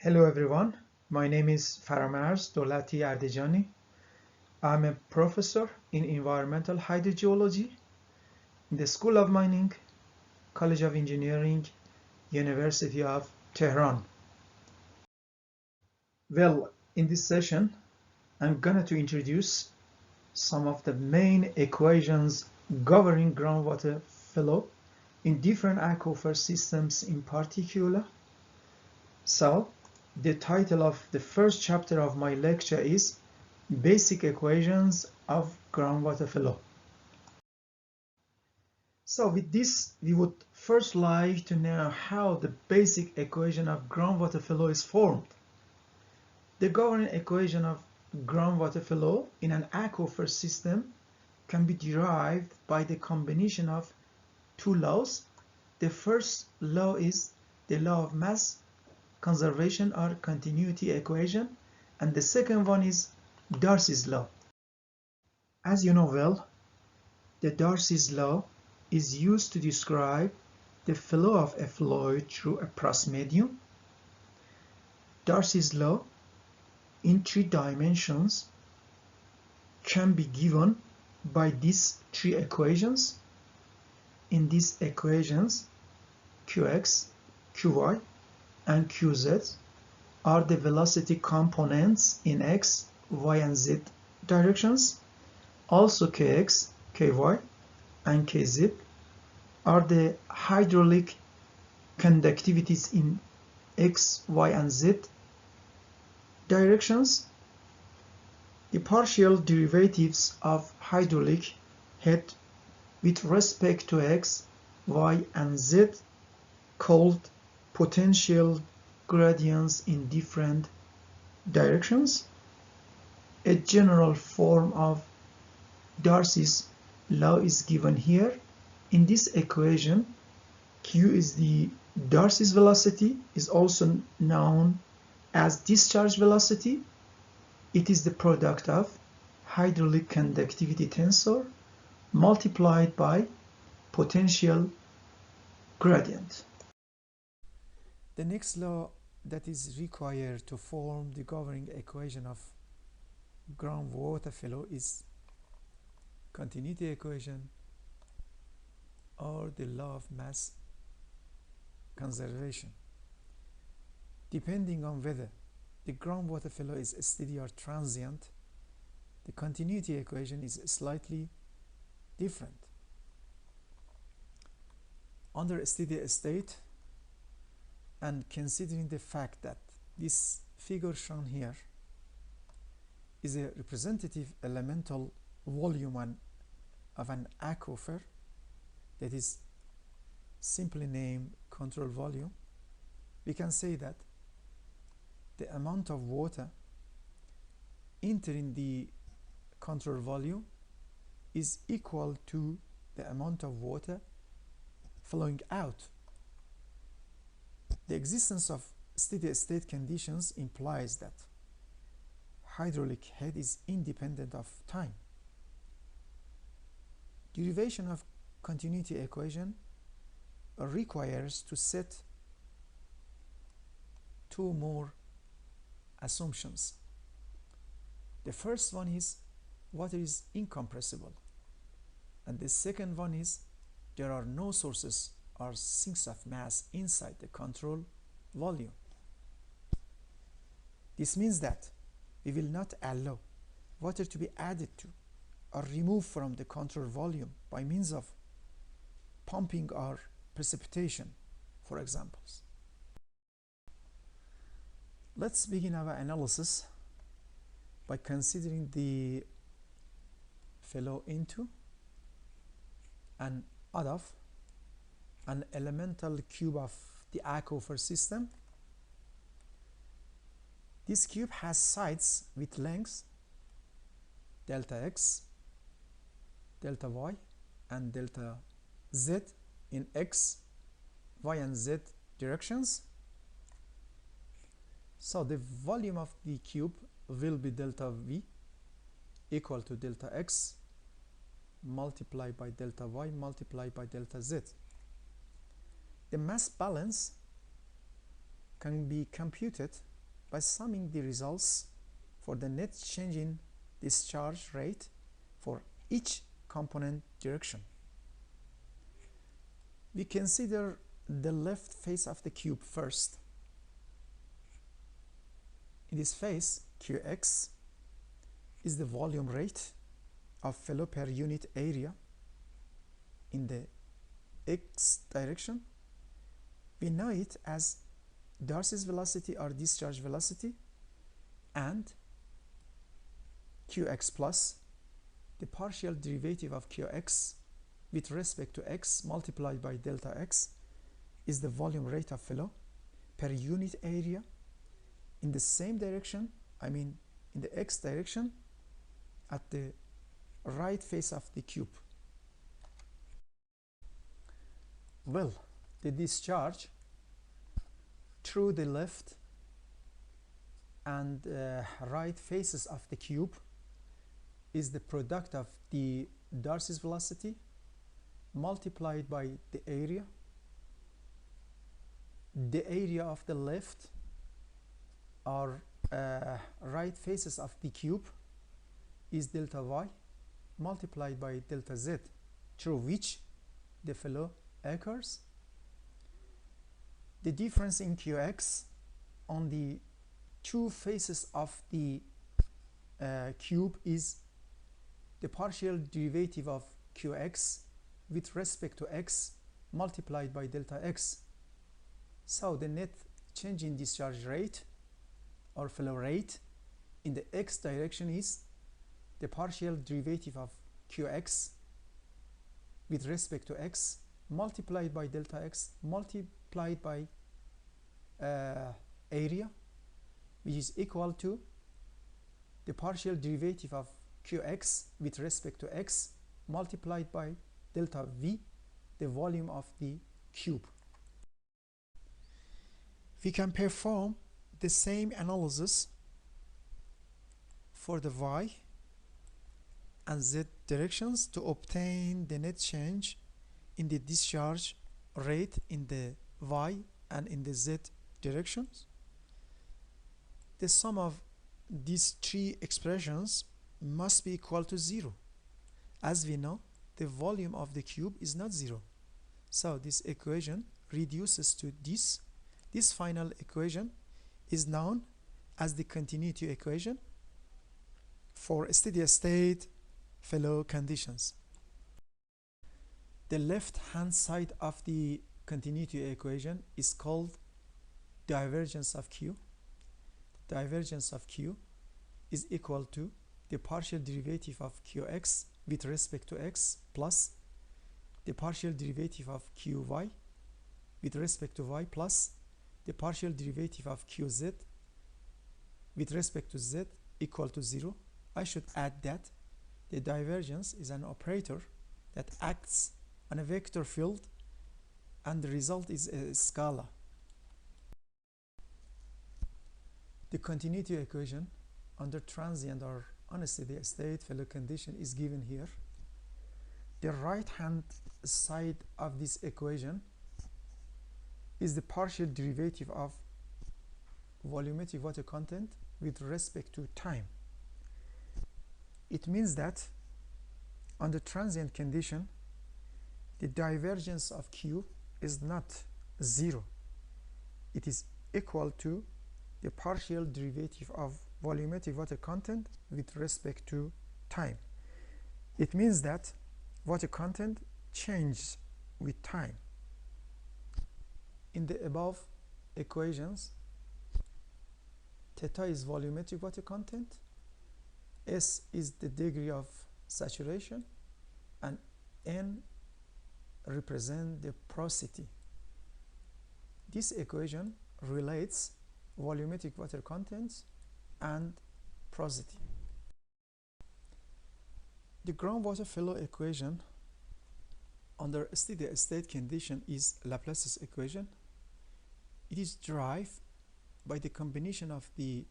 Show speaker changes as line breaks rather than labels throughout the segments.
Hello everyone, my name is Faramars Dolati Ardejani. I'm a professor in environmental hydrogeology in the School of Mining, College of Engineering, University of Tehran. Well, in this session, I'm going to introduce some of the main equations governing groundwater flow in different aquifer systems in particular. So, the title of the first chapter of my lecture is Basic Equations of Groundwater Flow. So with this, we would first like to know how the basic equation of groundwater flow is formed. The governing equation of groundwater flow in an aquifer system can be derived by the combination of two laws. The first law is the law of mass conservation or continuity equation, and the second one is Darcy's law. As you know well, the Darcy's law is used to describe the flow of a fluid through a porous medium. Darcy's law in 3 dimensions can be given by these 3 equations. In these equations, Qx, Qy, and Qz are the velocity components in x, y, and z directions. Also Kx, Ky, and Kz are the hydraulic conductivities in x, y, and z directions. The partial derivatives of hydraulic head with respect to x, y, and z called potential gradients in different directions. A general form of Darcy's law is given here. In this equation, Q is the Darcy's velocity, is also known as discharge velocity. It is the product of hydraulic conductivity tensor multiplied by potential gradient. The next law that is required to form the governing equation of groundwater flow is continuity equation or the law of mass conservation. Depending on whether the groundwater flow is steady or transient, the continuity equation is slightly different. Under a steady state, and considering the fact that this figure shown here is a representative elemental volume of an aquifer that is simply named control volume, we can say that the amount of water entering the control volume is equal to the amount of water flowing out. The existence of steady state conditions implies that hydraulic head is independent of time. Derivation of continuity equation requires to set 2 more assumptions. The first one is water is incompressible, and the second one is there are no sources or sinks of mass inside the control volume. This means that we will not allow water to be added to or removed from the control volume by means of pumping or precipitation, for examples. Let's begin our analysis by considering the flow into and out of an elemental cube of the aquifer system. This cube has sides with lengths delta x, delta y, and delta z in x, y, and z directions. So the volume of the cube will be delta v equal to delta x multiplied by delta y multiplied by delta z. The mass balance can be computed by summing the results for the net change in discharge rate for each component direction. We consider the left face of the cube first. In this face, Qx is the volume rate of flow per unit area in the x direction. We know it as Darcy's velocity or discharge velocity, and Qx plus the partial derivative of Qx with respect to x multiplied by delta x is the volume rate of flow per unit area in the same direction, I mean in the x direction, at the right face of the cube. Well, the discharge through the left and right faces of the cube is the product of the Darcy's velocity multiplied by the area. The area of the left or right faces of the cube is delta y multiplied by delta z, through which the flow occurs. The difference in Qx on the two faces of the cube is the partial derivative of Qx with respect to x multiplied by delta x. So the net change in discharge rate or flow rate in the x direction is the partial derivative of Qx with respect to x multiplied by delta x multiplied by area, which is equal to the partial derivative of Qx with respect to x multiplied by delta V, the volume of the cube. We can perform the same analysis for the y and z directions to obtain the net change in the discharge rate in the y and in the z directions. The sum of these three expressions must be equal to 0. As we know, the volume of the cube is not 0. So this equation reduces to this. This final equation is known as the continuity equation for steady state flow conditions. The left hand side of the continuity equation is called divergence of Q. Divergence of Q is equal to the partial derivative of Qx with respect to x plus the partial derivative of Qy with respect to y plus the partial derivative of Qz with respect to z equal to 0. I should add that the divergence is an operator that acts on a vector field and the result is a scalar. The continuity equation under transient or unsteady state flow condition is given here. The right hand side of this equation is the partial derivative of volumetric water content with respect to time. It means that under transient condition the divergence of Q is not 0. It is equal to the partial derivative of volumetric water content with respect to time. It means that water content changes with time. In the above equations, theta is volumetric water content, S is the degree of saturation, and N represent the porosity. This equation relates volumetric water contents and porosity. The groundwater flow equation under steady state condition is Laplace's equation. It is derived by the combination of the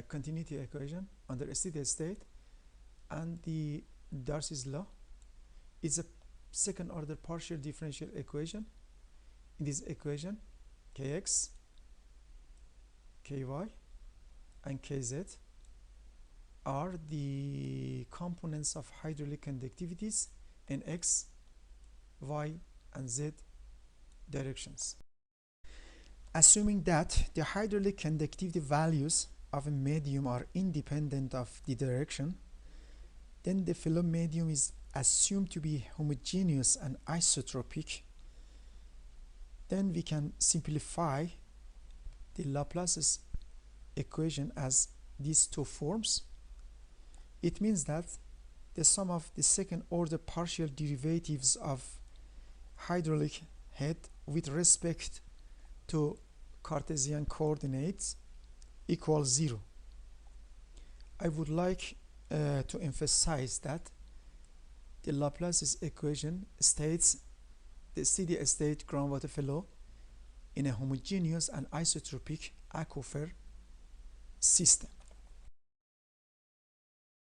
continuity equation under steady state and the Darcy's law. It's a second order partial differential equation. In this equation, Kx, ky and kz are the components of hydraulic conductivities in x, y, and z directions. Assuming that the hydraulic conductivity values of a medium are independent of the direction, then the flow medium is assumed to be homogeneous and isotropic. Then we can simplify the Laplace's equation as these two forms. It means that the sum of the second order partial derivatives of hydraulic head with respect to Cartesian coordinates equals 0. I would like to emphasize that the Laplace's equation states the steady state groundwater flow in a homogeneous and isotropic aquifer system.